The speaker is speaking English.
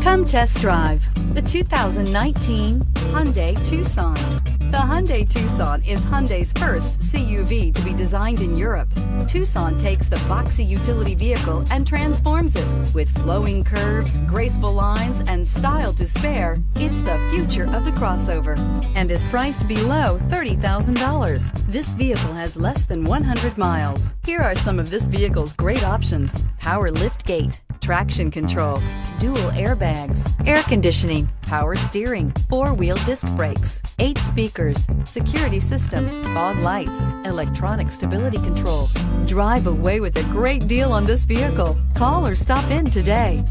Come test drive the 2019 Hyundai Tucson. The Hyundai Tucson is Hyundai's first CUV to be designed in Europe. Tucson takes the boxy utility vehicle and transforms it. With flowing curves, graceful lines, and style to spare, it's the future of the crossover and is priced below $30,000. This vehicle has less than 100 miles. Here are some of this vehicle's great options: power liftgate, traction control, dual airbags, air conditioning, power steering, four-wheel disc brakes, 8 speakers, security system, fog lights, electronic stability control. Drive away with a great deal on this vehicle. Call or stop in today.